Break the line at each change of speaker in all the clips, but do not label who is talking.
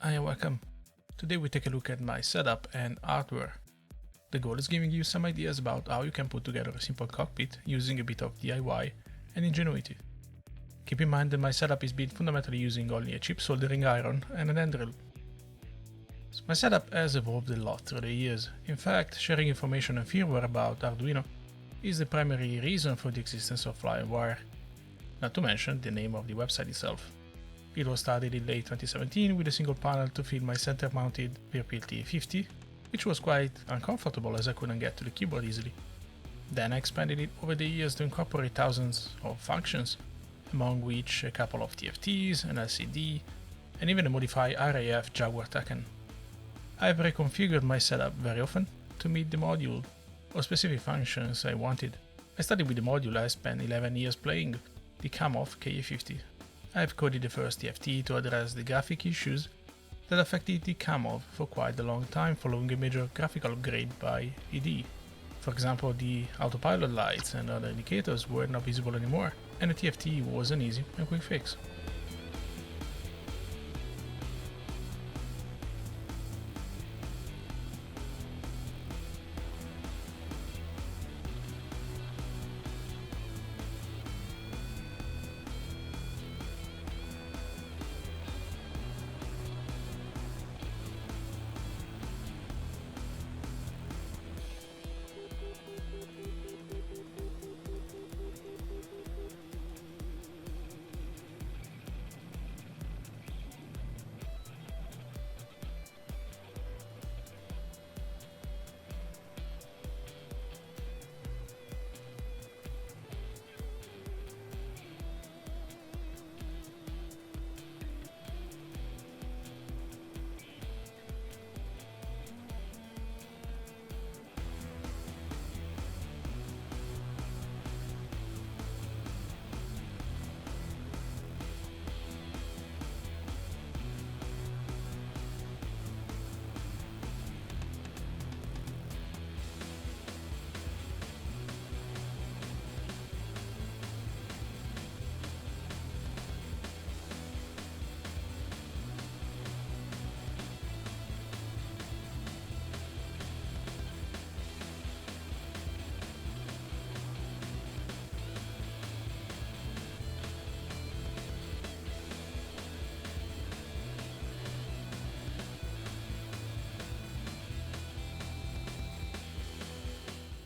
Hi, welcome. Today we take a look at my setup and hardware. The goal is giving you some ideas about how you can put together a simple cockpit using a bit of DIY and ingenuity. Keep in mind that my setup is built fundamentally using only a cheap soldering iron and an hand drill. So my setup has evolved a lot through the years. In fact, sharing information and firmware about Arduino is the primary reason for the existence of FlyWire, not to mention the name of the website itself. It was started in late 2017 with a single panel to fill my center-mounted F-15E, which was quite uncomfortable as I couldn't get to the keyboard easily. Then I expanded it over the years to incorporate thousands of functions, among which a couple of TFTs, an LCD, and even a modified RAF Jaguar TACAN. I've reconfigured my setup very often to meet the module or specific functions I wanted. I started with the module I spent 11 years playing, the CAMOF KA50. I've coded the first TFT to address the graphic issues that affected the CAMOV for quite a long time following a major graphical upgrade by ED. For example, the autopilot lights and other indicators were not visible anymore, and the TFT was an easy and quick fix.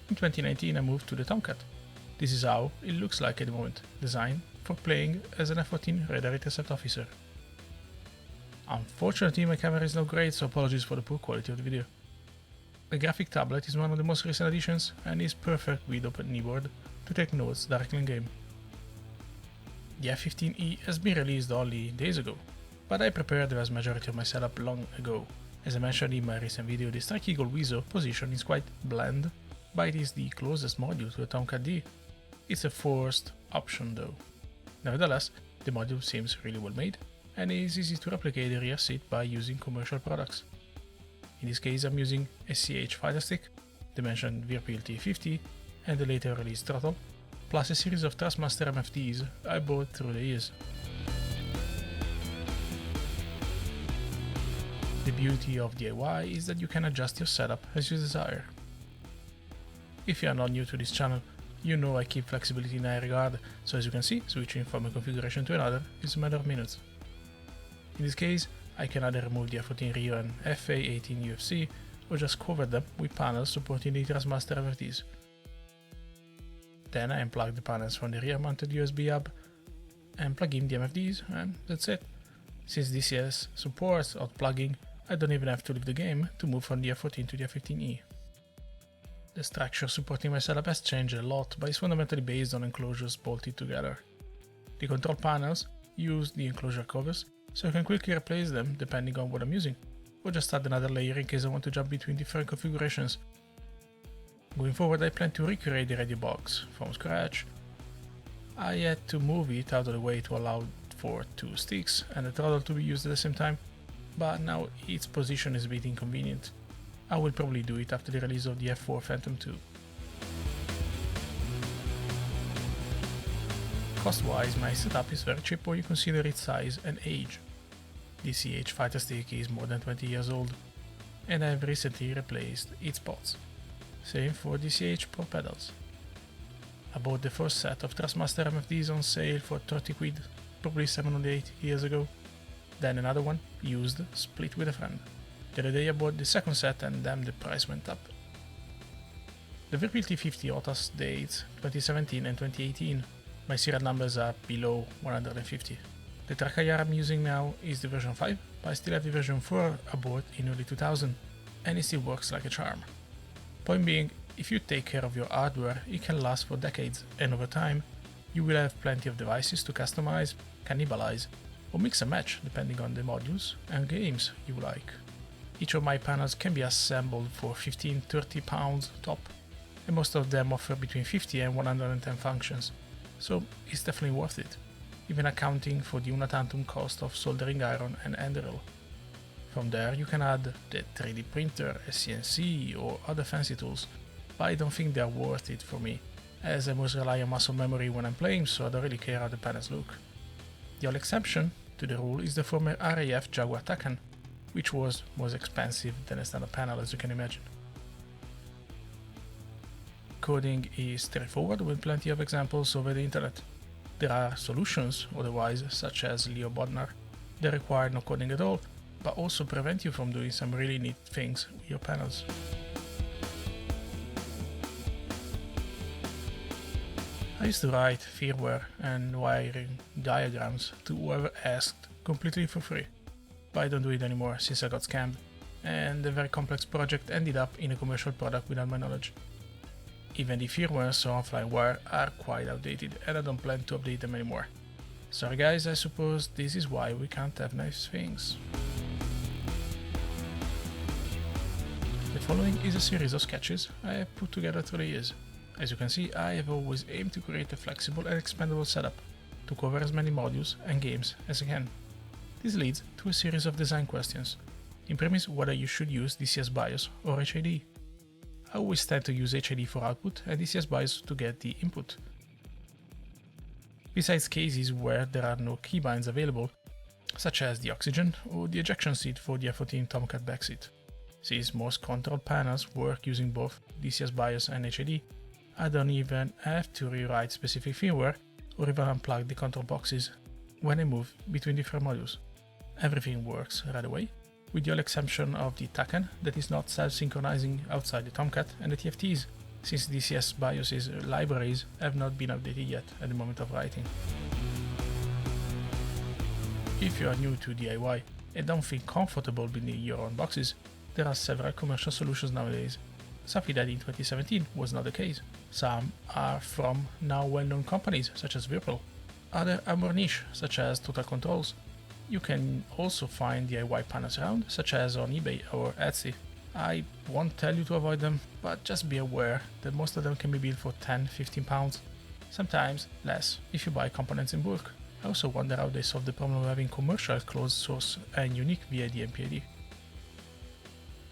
In 2019 I moved to the Tomcat. This is how it looks like at the moment, designed for playing as an F-14 radar intercept officer. Unfortunately my camera is not great, so apologies for the poor quality of the video. The graphic tablet is one of the most recent additions and is perfect with open keyboard to take notes directly in game. The F-15E has been released only days ago, but I prepared the vast majority of my setup long ago. As I mentioned in my recent video, the Strike Eagle WSO position is quite bland, but it is the closest module to a Tomcat D. It's a forced option though. Nevertheless, the module seems really well made and is easy to replicate the rear seat by using commercial products. In this case I'm using a CH fighter stick, the mentioned VRPL-T50 and the later released throttle, plus a series of Thrustmaster MFDs I bought through the years. The beauty of DIY is that you can adjust your setup as you desire. If you are not new to this channel, you know I keep flexibility in that regard, so as you can see, switching from a configuration to another is a matter of minutes. In this case, I can either remove the F-14 rear and FA-18 UFC, or just cover them with panels supporting the Thrustmaster MFDs. Then I unplug the panels from the rear-mounted USB hub, and plug in the MFDs, and that's it. Since DCS supports hot plugging, I don't even have to leave the game to move from the F-14 to the F-15E. The structure supporting my setup has changed a lot, but is fundamentally based on enclosures bolted together. The control panels use the enclosure covers, so I can quickly replace them depending on what I'm using, or just add another layer in case I want to jump between different configurations. Going forward I plan to recreate the radio box from scratch. I had to move it out of the way to allow for two sticks and the throttle to be used at the same time, but now its position is a bit inconvenient. I will probably do it after the release of the F4 Phantom 2. Cost-wise, my setup is very cheap when you consider its size and age. DCH fighter stick is more than 20 years old, and I've recently replaced its pots. Same for DCH Pro pedals. I bought the first set of Thrustmaster MFDs on sale for 30 quid, probably 7 or 8 years ago. Then another one, used, split with a friend. The other day I bought the second set and damn, the price went up. The Virpil T50 Otas dates 2017 and 2018. My serial numbers are below 150. The TACAN I'm using now is the version 5, but I still have the version 4 I bought in early 2000, and it still works like a charm. Point being, if you take care of your hardware, it can last for decades, and over time, you will have plenty of devices to customize, cannibalize, or mix and match depending on the modules and games you like. Each of my panels can be assembled for 15–30 pounds top, and most of them offer between 50 and 110 functions, so it's definitely worth it, even accounting for the una tantum cost of soldering iron and enderel. From there you can add the 3D printer, a CNC or other fancy tools, but I don't think they are worth it for me, as I must rely on muscle memory when I'm playing, so I don't really care how the panels look. The only exception to the rule is the former RAF Jaguar TACAN, which was more expensive than a standard panel, as you can imagine. Coding is straightforward with plenty of examples over the internet. There are solutions otherwise, such as Leo Bodnar, that require no coding at all, but also prevent you from doing some really neat things with your panels. I used to write firmware and wiring diagrams to whoever asked completely for free, but I don't do it anymore since I got scammed, and the very complex project ended up in a commercial product without my knowledge. Even the firmwares on FlyWire are quite outdated, and I don't plan to update them anymore. Sorry guys, I suppose this is why we can't have nice things. The following is a series of sketches I have put together through the years. As you can see, I have always aimed to create a flexible and expandable setup to cover as many modules and games as I can. This leads to a series of design questions, in premise whether you should use DCS-BIOS or HID. I always tend to use HID for output and DCS-BIOS to get the input. Besides cases where there are no keybinds available, such as the oxygen or the ejection seat for the F-15 Tomcat backseat. Since most control panels work using both DCS-BIOS and HID, I don't even have to rewrite specific firmware or even unplug the control boxes when I move between different modules. Everything works right away, with the only exception of the TACAN that is not self-synchronizing outside the Tomcat and the TFTs, since DCS-BIOS's libraries have not been updated yet at the moment of writing. If you are new to DIY and don't feel comfortable building your own boxes, there are several commercial solutions nowadays, something that in 2017 was not the case. Some are from now well-known companies such as Virpil, others are more niche such as Total Controls. You can also find DIY panels around, such as on eBay or Etsy. I won't tell you to avoid them, but just be aware that most of them can be built for 10–15 pounds, sometimes less if you buy components in bulk. I also wonder how they solve the problem of having commercial closed source and unique VID and PID.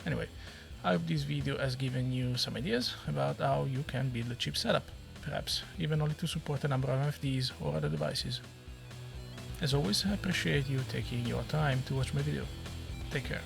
Anyway, I hope this video has given you some ideas about how you can build a cheap setup, perhaps even only to support a number of MFDs or other devices. As always, I appreciate you taking your time to watch my video. Take care.